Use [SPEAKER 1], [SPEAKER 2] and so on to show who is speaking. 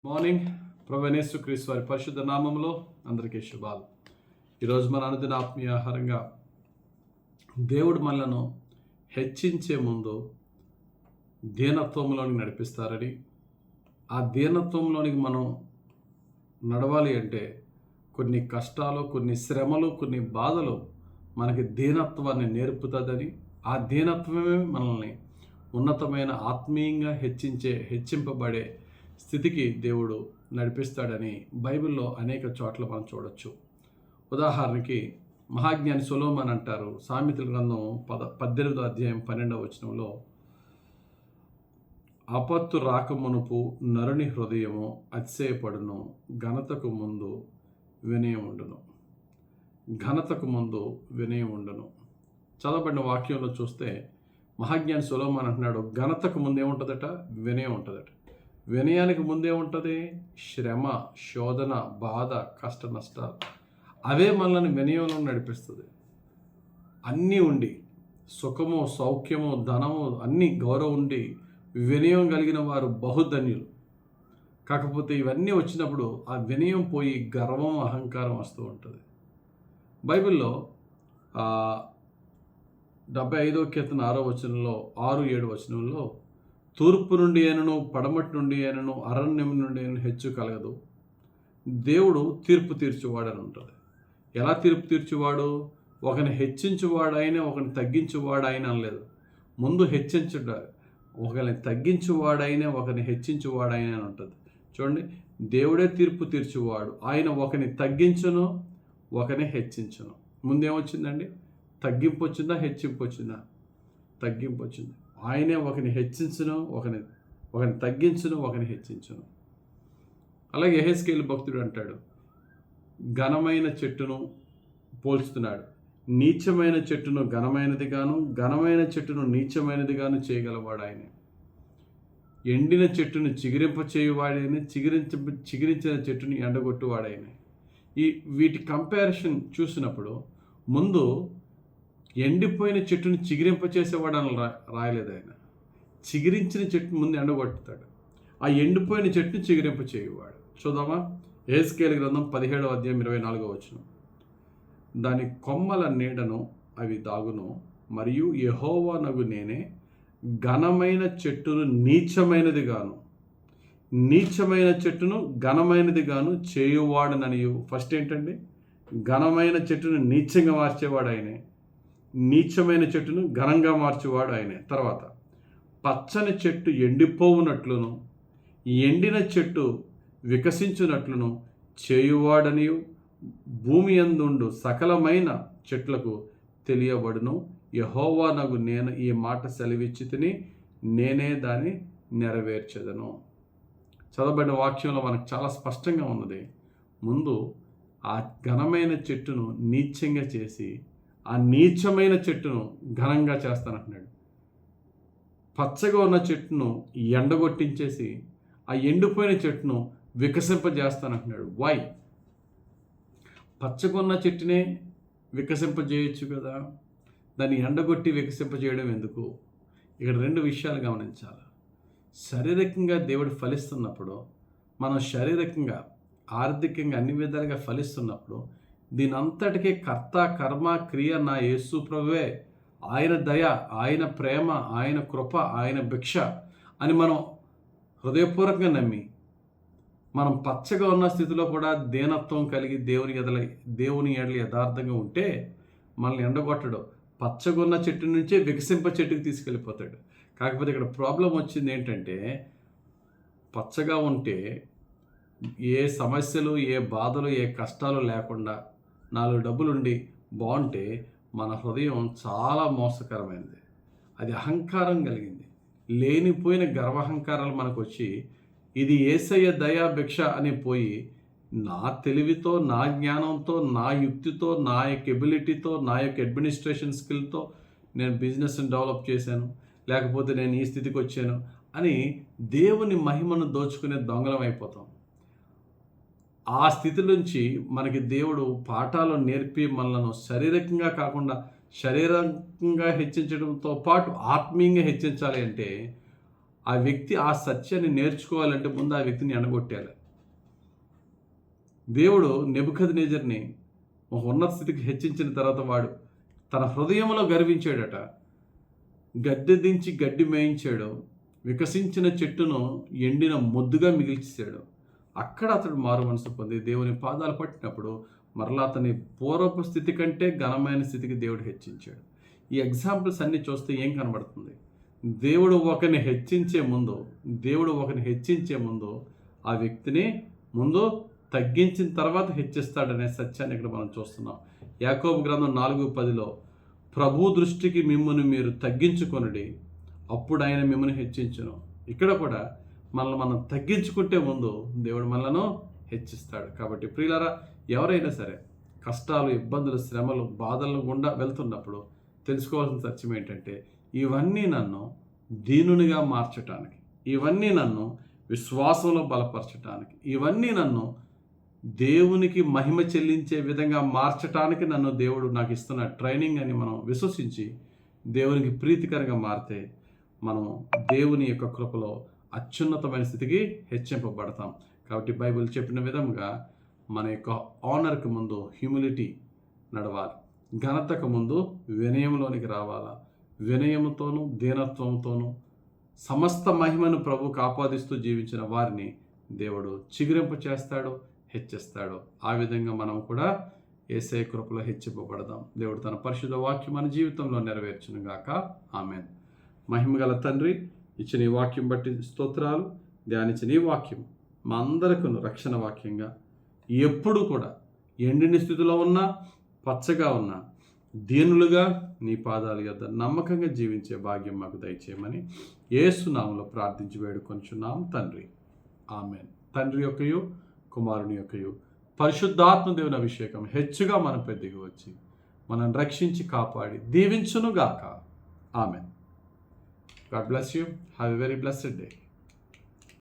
[SPEAKER 1] Morning. ప్రభువైన యేసుక్రీస్తు వారి పరిశుద్ధ నామములో అందరికీ శుభాలు. ఈరోజు మన అనుదిన ఆత్మీయ ఆహారంగా దేవుడు మనలను హెచ్చించే ముందు దీనత్వంలోనికి నడిపిస్తారని, ఆ దీనత్వంలోనికి మనం నడవాలి అంటే కొన్ని కష్టాలు, కొన్ని శ్రమలు, కొన్ని బాధలు మనకి దీనత్వాన్ని నేర్పుతుందని, ఆ దీనత్వమే మనల్ని ఉన్నతమైన ఆత్మీయంగా హెచ్చింపబడే స్థితికి దేవుడు నడిపిస్తాడని బైబిల్లో అనేక చోట్ల మనం చూడొచ్చు. ఉదాహరణకి మహాజ్ఞాని సొలొమోను అంటారు, సామెతల గ్రంథం 18వ అధ్యాయం 12వ వచనంలో, ఆపత్తు రాకమునుపు నరుని హృదయము అతిశయపడును, ఘనతకు ముందు వినయం ఉండును. ఘనతకు ముందు వినయం ఉండును. చదవబడిన వాక్యంలో చూస్తే మహాజ్ఞాని సొలొమోను అంటున్నాడు, ఘనతకు ముందేముంటుందట? వినయం ఉంటుందట. వినయానికి ముందే ఉంటుంది శ్రమ, శోధన, బాధ, కష్ట నష్టాలు. అవే మనల్ని వినయంలో నడిపిస్తుంది. అన్నీ ఉండి, సుఖము, సౌఖ్యము, ధనము, అన్నీ గౌరవం ఉండి వినయం కలిగిన వారు బహుధన్యులు. కాకపోతే ఇవన్నీ వచ్చినప్పుడు ఆ వినయం పోయి గర్వం, అహంకారం వస్తూ ఉంటుంది. బైబిల్లో 75వ కీర్తన 6వ వచనంలో, 6-7 వచనంలో, తూర్పు నుండి అయినను, పడమటి నుండి అయినను, అరణ్యం నుండి అయినను హెచ్చు కలగదు. దేవుడు తీర్పు తీర్చువాడని ఉంటుంది. ఎలా తీర్పు తీర్చువాడు? ఒకరిని హెచ్చించువాడైనా, ఒకరిని తగ్గించువాడైనా అనలేదు. ముందు హెచ్చించుట, ఒకరిని తగ్గించువాడైనా, ఒకరిని హెచ్చించువాడైనా అని ఉంటుంది. చూడండి, దేవుడే తీర్పు తీర్చువాడు. ఆయన ఒకరిని తగ్గించును, ఒకరిని హెచ్చించును. ముందేమొచ్చిందండి? తగ్గింపు వచ్చిందా? హెచ్చింపు వచ్చిందా? తగ్గింపు వచ్చింది. ఆయనే ఒకరిని హెచ్చించును, ఒకరిని తగ్గించును, ఒకరిని హెచ్చించును. అలాగే యెహెజ్కేలు భక్తుడు అంటాడు, ఘనమైన చెట్టును పోల్చుతున్నాడు. నీచమైన చెట్టును ఘనమైనదిగాను, ఘనమైన చెట్టును నీచమైనదిగాను చేయగలవాడు ఆయనే. ఎండిన చెట్టును చిగురింప చేయువాడైనా, చిగురించిన చెట్టుని ఎండగొట్టువాడైనా. వీటి కంపారిజన్ చూసినప్పుడు ముందు ఎండిపోయిన చెట్టుని చిగిరింప చేసేవాడు అని రాయలేదు ఆయన. చిగిరించిన చెట్టుని ముందు ఎండగొట్టుతాడు, ఆ ఎండిపోయిన చెట్టుని చిగిరింప చేయువాడు. చూద్దామా? యెహెజ్కేలు గ్రంథం 17వ అధ్యాయం 24వ వచనం, దాని కొమ్మల నీడను అవి దాగును, మరియు యెహోవానగు నేనే ఘనమైన చెట్టును నీచమైన చెట్టును ఘనమైనదిగాను చేయువాడననియు. ఫస్ట్ ఏంటండి? ఘనమైన చెట్టును నీచంగా మార్చేవాడు ఆయనే, నీచమైన చెట్టును ఘనంగా మార్చేవాడు ఆయనే. తర్వాత, పచ్చని చెట్టు ఎండిపోవునట్లును, ఎండిన చెట్టు వికసించునట్లును చేయువాడనియు, భూమి యందుండు సకలమైన చెట్లకు తెలియబడును. యెహోవానగు నేను ఈ మాట సెలవిచ్చితిని, నేనే దాన్ని నెరవేర్చెదను. చదవబడిన వాక్యంలో మనకు చాలా స్పష్టంగా ఉన్నది. ముందు ఆ ఘనమైన చెట్టును నీచంగా చేసి, ఆ నీచమైన చెట్టును ఘనంగా చేస్తానంటున్నాడు. పచ్చగా ఉన్న చెట్టును ఎండగొట్టించేసి, ఆ ఎండిపోయిన చెట్టును వికసింపజేస్తానంటున్నాడు. వై? పచ్చగా ఉన్న చెట్టునే వికసింపజేయచ్చు కదా, దాన్ని ఎండగొట్టి వికసింపజేయడం ఎందుకు? ఇక్కడ 2 విషయాలు గమనించాలి. శారీరకంగా దేవుడు ఫలిస్తున్నప్పుడు, మనం శారీరకంగా, ఆర్థికంగా, అన్ని విధాలుగా ఫలిస్తున్నప్పుడు, దీని అంతటికీ కర్త, కర్మ, క్రియ నా యేసు ప్రభువే. ఆయన దయ, ఆయన ప్రేమ, ఆయన కృప, ఆయన భిక్ష అని మనం హృదయపూర్వకంగా నమ్మి, మనం పచ్చగా ఉన్న స్థితిలో కూడా దీనత్వం కలిగి దేవుని ఎడల యథార్థంగా ఉంటే మనల్ని ఎండగొట్టడు. పచ్చగా ఉన్న చెట్టు నుంచే వికసింప చెట్టుకి తీసుకెళ్ళిపోతాడు. కాకపోతే ఇక్కడ ప్రాబ్లం వచ్చింది ఏంటంటే, పచ్చగా ఉంటే ఏ సమస్యలు, ఏ బాధలు, ఏ కష్టాలు లేకుండా 4 డబ్బులుండి బాగుంటే మన హృదయం చాలా మోసకరమైనది. అది అహంకారం కలిగింది. లేనిపోయిన గర్వహంకారాలు మనకు వచ్చి, ఇది యేసయ్య దయా భిక్ష అని పోయి, నా తెలివితో, నా జ్ఞానంతో, నా యుక్తితో, నా యొక్క ఎబిలిటీతో, నా యొక్క అడ్మినిస్ట్రేషన్ స్కిల్తో నేను బిజినెస్ని డెవలప్ చేశాను, లేకపోతే నేను ఈ స్థితికి వచ్చాను అని దేవుని మహిమను దోచుకునే దొంగలం అయిపోతాం. ఆ స్థితి నుంచి మనకి దేవుడు పాఠాలు నేర్పి మనలను శారీరకంగా కాకుండా శారీరకంగా హెచ్చించడంతో పాటు ఆత్మీయంగా హెచ్చించాలి అంటే ఆ వ్యక్తి ఆ సత్యాన్ని నేర్చుకోవాలంటే ముందు ఆ వ్యక్తిని ఎనగొట్టాలి. దేవుడు నెబుకద్నెజర్‌ని ఒక ఉన్నత స్థితికి హెచ్చించిన తర్వాత వాడు తన హృదయంలో గర్వించాడట. గద్దె దించి గడ్డి మేయించాడు. వికసించిన చెట్టును ఎండిన మొద్దుగా మిగిల్చేశాడు. అక్కడ అతడు మారు మనసు పొంది దేవుని పాదాలు పట్టినప్పుడు మరలా అతని పూర్వపు స్థితి కంటే ఘనమైన స్థితికి దేవుడు హెచ్చించాడు. ఈ ఎగ్జాంపుల్స్ అన్నీ చూస్తే ఏం కనబడుతుంది? దేవుడు ఒకరిని హెచ్చించే ముందు ఆ వ్యక్తిని ముందు తగ్గించిన తర్వాత హెచ్చిస్తాడనే సత్యాన్ని ఇక్కడ మనం చూస్తున్నాం. యాకోబు గ్రంథం 4:10లో ప్రభు దృష్టికి మిమ్మును మీరు తగ్గించుకొనుడి, అప్పుడు ఆయన మిమ్మల్ని హెచ్చించును. ఇక్కడ కూడా మనల్ని మనం తగ్గించుకుంటే ముందు దేవుడు మనలను హెచ్చిస్తాడు. కాబట్టి ప్రియులారా, ఎవరైనా సరే కష్టాలు, ఇబ్బందులు, శ్రమలు, బాధలను గుండా వెళ్తున్నప్పుడు తెలుసుకోవాల్సిన సత్యం ఏంటంటే, ఇవన్నీ నన్ను దీనునిగా మార్చటానికి, ఇవన్నీ నన్ను విశ్వాసంలో బలపరచటానికి, ఇవన్నీ నన్ను దేవునికి మహిమ చెల్లించే విధంగా మార్చటానికి నన్ను దేవుడు నాకు ఇస్తున్న ట్రైనింగ్ అని మనం విశ్వసించి దేవునికి ప్రీతికరంగా మారితే మనం దేవుని యొక్క కృపలో అత్యున్నతమైన స్థితికి హెచ్చింపబడతాం. కాబట్టి బైబిల్ చెప్పిన విధంగా మన యొక్క ఆనర్కి ముందు హ్యూమిలిటీ నడవాలి, ఘనతకు ముందు వినయంలోనికి రావాలా. వినయముతోనూ దీనత్వంతోనూ సమస్త మహిమను ప్రభువుకు ఆపాదిస్తూ జీవించిన వారిని దేవుడు చిగురింపు చేస్తాడు, హెచ్చిస్తాడు. ఆ విధంగా మనం కూడా యేసయ్య కృపలో హెచ్చింపబడదాం. దేవుడు తన పరిశుద్ధ వాక్యం మన జీవితంలో నెరవేర్చును గాక. ఆమేన్. మహిమగల తండ్రి, ఇచ్చిన ఈ వాక్యం బట్టి స్తోత్రాలు. ధ్యానించిన ఈ వాక్యం మా అందరికీ రక్షణ వాక్యంగా ఎప్పుడు కూడా ఎండిన స్థితిలో ఉన్నా, పచ్చగా ఉన్నా, దీనులుగా నీ పాదాల యొద్ద నమ్మకంగా జీవించే భాగ్యం మాకు దయచేయమని యేసు నామములో ప్రార్థించి వేడుకొనుచున్నాం తండ్రి. ఆమేన్. తండ్రి యొక్కయు, కుమారుని యొక్కయు, పరిశుద్ధాత్మ దేవుని అభిషేకం హెచ్చుగా మనపై దిగి వచ్చి మనల్ని రక్షించి కాపాడి దీవించునుగాక. ఆమేన్. God bless you. Have a very blessed day.